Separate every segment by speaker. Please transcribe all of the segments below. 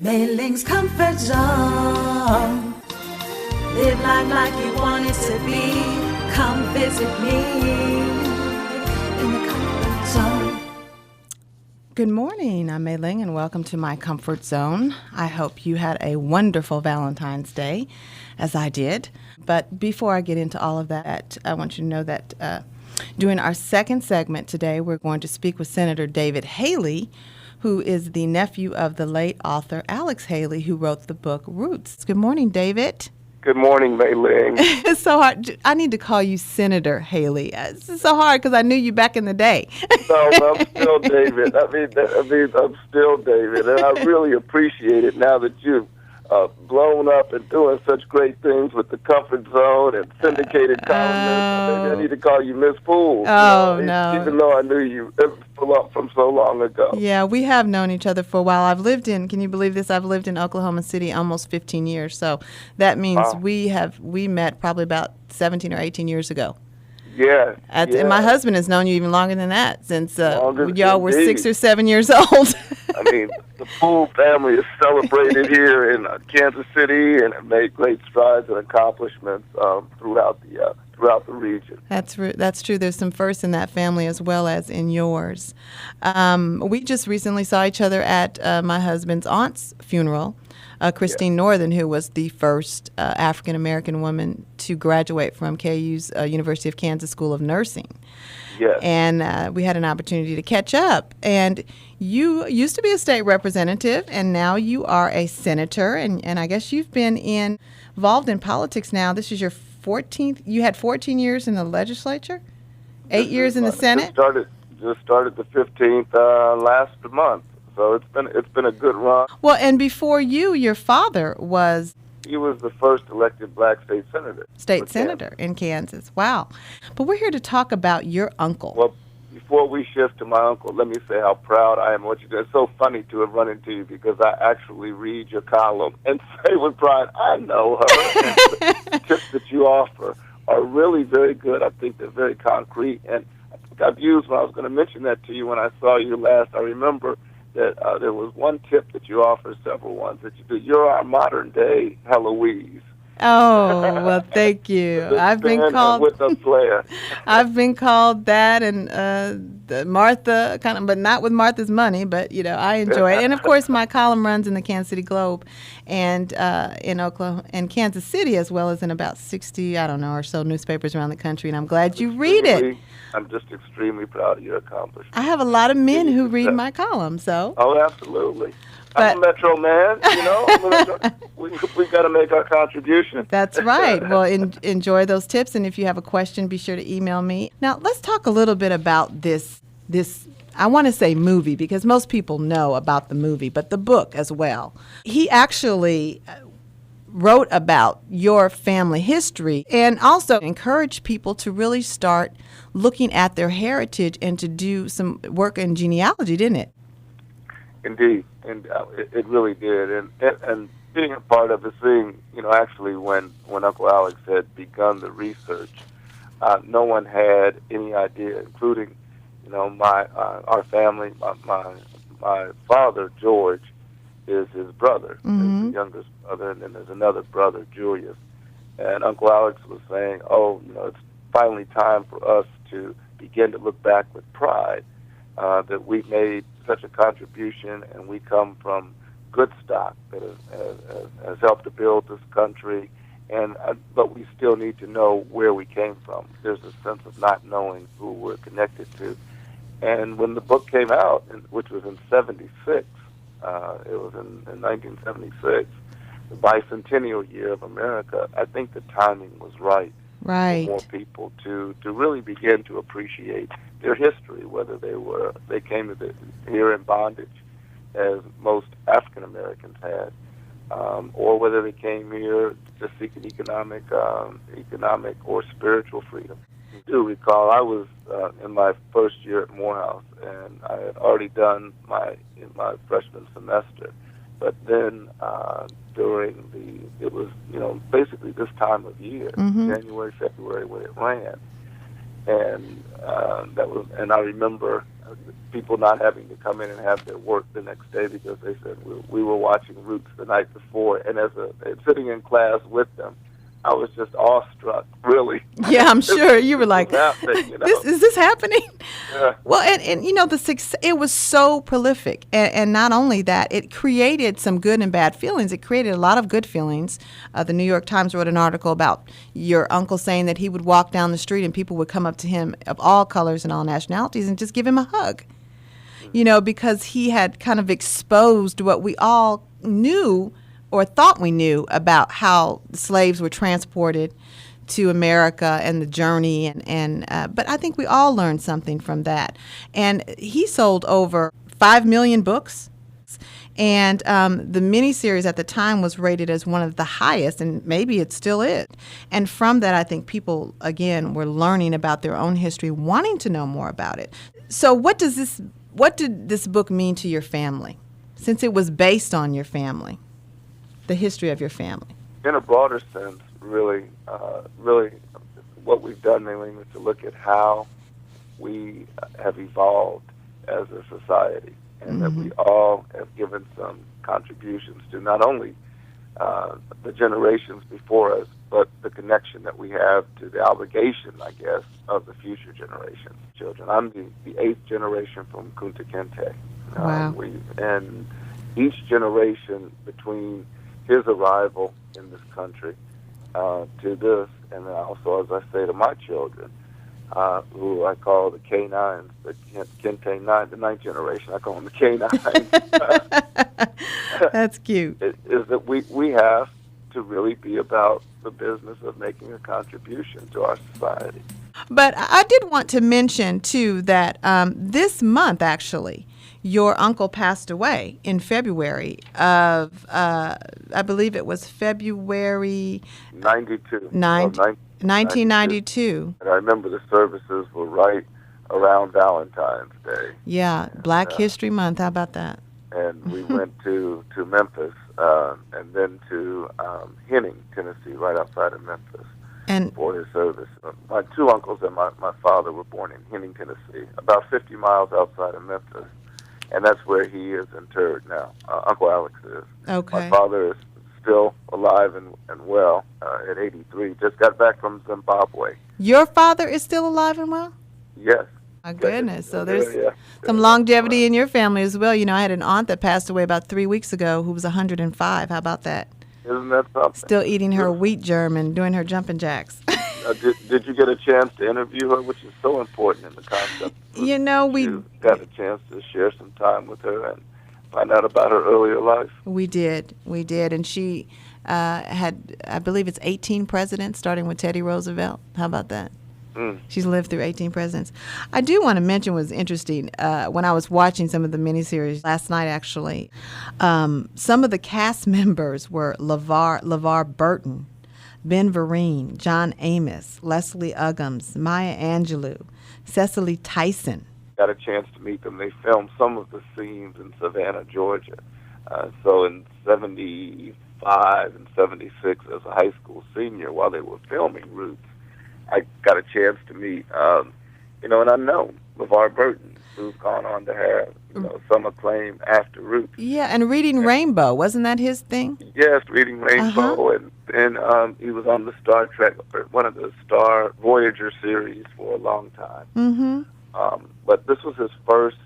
Speaker 1: Mi-Ling's comfort zone. Live life like you want it to be. Come visit me in the comfort zone.
Speaker 2: Good morning, I'm Mi-Ling, and welcome to my comfort zone. I hope you had a wonderful Valentine's Day, as I did. But before I get into all of that, I want you to know that during our second segment today, we're going to speak with Senator David Haley, who is the nephew of the late author Alex Haley, who wrote the book Roots. Good morning, David.
Speaker 3: Good morning, Mi-Ling.
Speaker 2: It's so hard. I need to call you Senator Haley. It's so hard because I knew you back in the day.
Speaker 3: No, I'm still David. I'm still David, and I really appreciate it now that you've blown up and doing such great things with the comfort zone and syndicated columnists. Maybe I need to call you Miss Poole.
Speaker 2: Oh, no.
Speaker 3: Even though I knew you from so long ago.
Speaker 2: Yeah, we have known each other for a while. Can you believe this? I've lived in Oklahoma City almost 15 years. So that means we met probably about 17 or 18 years ago.
Speaker 3: Yeah.
Speaker 2: And my husband has known you even longer than that, since y'all were
Speaker 3: indeed.
Speaker 2: 6 or 7 years old.
Speaker 3: I mean, the Poole family is celebrated here in Kansas City and have made great strides and accomplishments throughout the region.
Speaker 2: That's true. There's some firsts in that family as well as in yours. We just recently saw each other at my husband's aunt's funeral, Christine Northern, who was the first African-American woman to graduate from KU's University of Kansas School of Nursing.
Speaker 3: Yes.
Speaker 2: And we had an opportunity to catch up. And you used to be a state representative, and now you are a senator. And I guess you've been involved in politics now. This is your 14th. You had 14 years in the legislature, 8 years in the Senate.
Speaker 3: Just started the 15th last month. So it's been a good run.
Speaker 2: Well, and before you, your father was...
Speaker 3: He was the first elected black state senator.
Speaker 2: In Kansas. Wow. But we're here to talk about your uncle.
Speaker 3: Well, before we shift to my uncle, let me say how proud I am of what you do. It's so funny to have run into you because I actually read your column and say with pride, I know her. The tips that you offer are really very good. I think they're very concrete. And I think I've used, when I was going to mention that to you when I saw you last, I remember that there was one tip that you offer, several ones that you do. You're our modern day Heloise.
Speaker 2: Oh, well, thank you. I've been called
Speaker 3: with a flair.
Speaker 2: I've been called that, and Martha, kind of, but not with Martha's money. But I enjoy it. And of course, my column runs in the Kansas City Globe, and in Oklahoma and Kansas City, as well as in about 60, or so newspapers around the country. And I'm glad you read it.
Speaker 3: I'm just extremely proud of your accomplishment.
Speaker 2: I have a lot of men who read my column, so.
Speaker 3: Oh, absolutely. I'm a Metro man, we got to make our contribution.
Speaker 2: That's right. Well, enjoy those tips, and if you have a question, be sure to email me. Now, let's talk a little bit about this, I want to say movie, because most people know about the movie, but the book as well. He actually wrote about your family history and also encouraged people to really start looking at their heritage and to do some work in genealogy, didn't it?
Speaker 3: Indeed, and it really did. And being a part of it, seeing, actually when Uncle Alex had begun the research, no one had any idea, including, our family. My father, George, is his brother, is the youngest brother, and then there's another brother, Julius. And Uncle Alex was saying, it's finally time for us to begin to look back with pride that we made such a contribution, and we come from good stock that has helped to build this country. But we still need to know where we came from. There's a sense of not knowing who we're connected to. And when the book came out, which was in '76, it was in 1976, the bicentennial year of America, I think the timing was right.
Speaker 2: Right.
Speaker 3: For more people to really begin to appreciate their history, whether they came here in bondage, as most African Americans had, or whether they came here to seek an economic or spiritual freedom. I do recall I was in my first year at Morehouse, and I had already done my freshman semester. But then it was basically this time of year, January, February, when it ran, and I remember people not having to come in and have their work the next day because they said we were watching Roots the night before, and sitting in class with them, I was just awestruck, really.
Speaker 2: Yeah, I'm sure you were like,
Speaker 3: happening,
Speaker 2: is this happening?
Speaker 3: Yeah.
Speaker 2: Well, and the success, it was so prolific, and not only that, it created some good and bad feelings. It created a lot of good feelings. The New York Times wrote an article about your uncle saying that he would walk down the street and people would come up to him of all colors and all nationalities and just give him a hug, because he had kind of exposed what we all knew or thought we knew about how slaves were transported to America and the journey, but I think we all learned something from that. And he sold over 5 million books, and the miniseries at the time was rated as one of the highest, and maybe it still is. And from that, I think people, again, were learning about their own history, wanting to know more about it. So what did this book mean to your family, since it was based on your family? The history of your family.
Speaker 3: In a broader sense, really, what we've done, Mi-Ling, is to look at how we have evolved as a society, and that we all have given some contributions to not only the generations before us, but the connection that we have to the obligation, I guess, of the future generations, children. I'm the 8th generation from Kunta Kinte.
Speaker 2: Wow.
Speaker 3: And each generation between his arrival in this country to this, and then also, as I say to my children, who I call the K9s, the Kinte 9, the 9th generation, I call them the K9s.
Speaker 2: That's cute.
Speaker 3: Is that we have to really be about the business of making a contribution to our society.
Speaker 2: But I did want to mention, too, that this month, actually, your uncle passed away in February of, I believe it was February 1992.
Speaker 3: And I remember the services were right around Valentine's Day.
Speaker 2: Yeah, Black History Month. How about that?
Speaker 3: And we went to Memphis and then to Henning, Tennessee, right outside of Memphis, for his service. My 2 uncles and my father were born in Henning, Tennessee, about 50 miles outside of Memphis. And that's where he is interred now. Uncle Alex is.
Speaker 2: Okay.
Speaker 3: My father is still alive and well at 83. Just got back from Zimbabwe.
Speaker 2: Your father is still alive and well?
Speaker 3: Yes.
Speaker 2: My goodness. So there's some longevity in your family as well. I had an aunt that passed away about 3 weeks ago who was 105. How about that?
Speaker 3: Isn't that something?
Speaker 2: Still eating her wheat germ and doing her jumping jacks.
Speaker 3: Did you get a chance to interview her, which is so important in the concept?
Speaker 2: We
Speaker 3: got a chance to share some time with her and find out about her earlier life.
Speaker 2: We did, and she had, I believe it's 18 presidents, starting with Teddy Roosevelt. How about that? She's lived through 18 presidents. I do want to mention what was interesting when I was watching some of the miniseries last night, actually. Some of the cast members were LeVar Burton, Ben Vereen, John Amos, Leslie Uggams, Maya Angelou, Cecily Tyson.
Speaker 3: Got a chance to meet them. They filmed some of the scenes in Savannah, Georgia. So in 75 and 76, as a high school senior, while they were filming Roots, I got a chance to meet, an unknown, LeVar Burton, who's gone on to have, some acclaim after Roots.
Speaker 2: Yeah, and Reading Rainbow, wasn't that his thing?
Speaker 3: Yes, Reading Rainbow, and then he was on the Star Trek, one of the Star Voyager series for a long time.
Speaker 2: Mm-hmm.
Speaker 3: But this was his first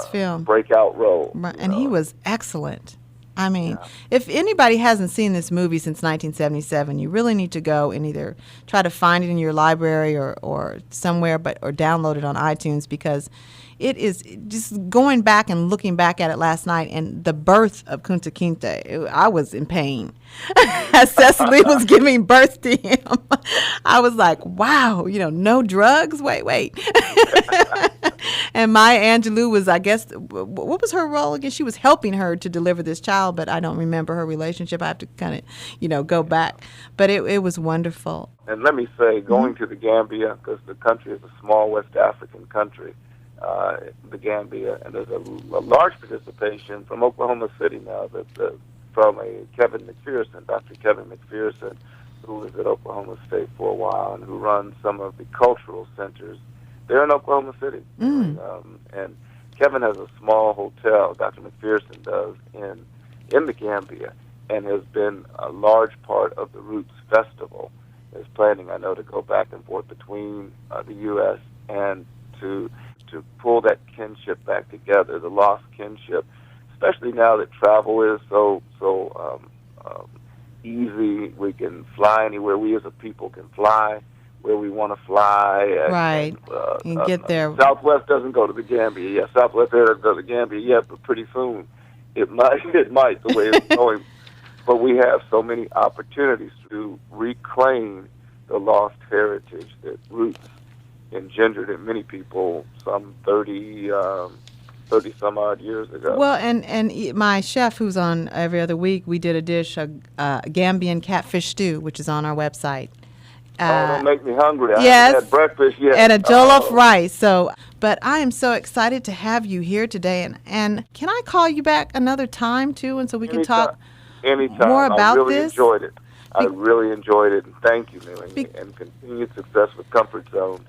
Speaker 2: film,
Speaker 3: breakout role.
Speaker 2: Right, and he was excellent. I mean, if anybody hasn't seen this movie since 1977, you really need to go and either try to find it in your library or somewhere, or download it on iTunes, because it is just going back and looking back at it last night, and the birth of Kunta Kinte, I was in pain. As Cecily was giving birth to him, I was like, wow, no drugs? Wait. And Maya Angelou was, I guess, what was her role again? She was helping her to deliver this child, but I don't remember her relationship. I have to kind of, go back. But it was wonderful.
Speaker 3: And let me say, going to the Gambia, because the country is a small West African country, the Gambia, and there's a large participation from Oklahoma City now, from Kevin McPherson, Dr. Kevin McPherson, who was at Oklahoma State for a while and who runs some of the cultural centers they're in Oklahoma City. And Kevin has a small hotel, Dr. McPherson does, in the Gambia, and has been a large part of the Roots Festival. Is planning, I know, to go back and forth between the U.S. and to pull that kinship back together, the lost kinship, especially now that travel is so easy. We can fly anywhere. We as a people can fly where we want to fly.
Speaker 2: Right. And get there.
Speaker 3: Southwest doesn't go to the Gambia yet. Southwest Air doesn't go to the Gambia yet, but pretty soon it might the way it's going. But we have so many opportunities to reclaim the lost heritage that Roots engendered in many people some 30 some odd years ago.
Speaker 2: Well, and my chef, who's on every other week, we did a dish, a Gambian catfish stew, which is on our website.
Speaker 3: Don't make me hungry. I
Speaker 2: yes,
Speaker 3: haven't had breakfast yet.
Speaker 2: And a jollof rice. So, but I am so excited to have you here today. And can I call you back another time too, and so we can talk more about this?
Speaker 3: I really enjoyed it, and thank you, Mi-Ling, and continued success with Comfort Zones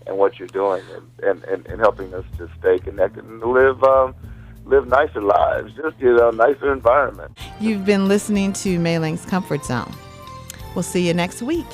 Speaker 3: and what you're doing, and helping us to stay connected and to live nicer lives, just nicer environment.
Speaker 2: You've been listening to Mi-Ling's Comfort Zone. We'll see you next week.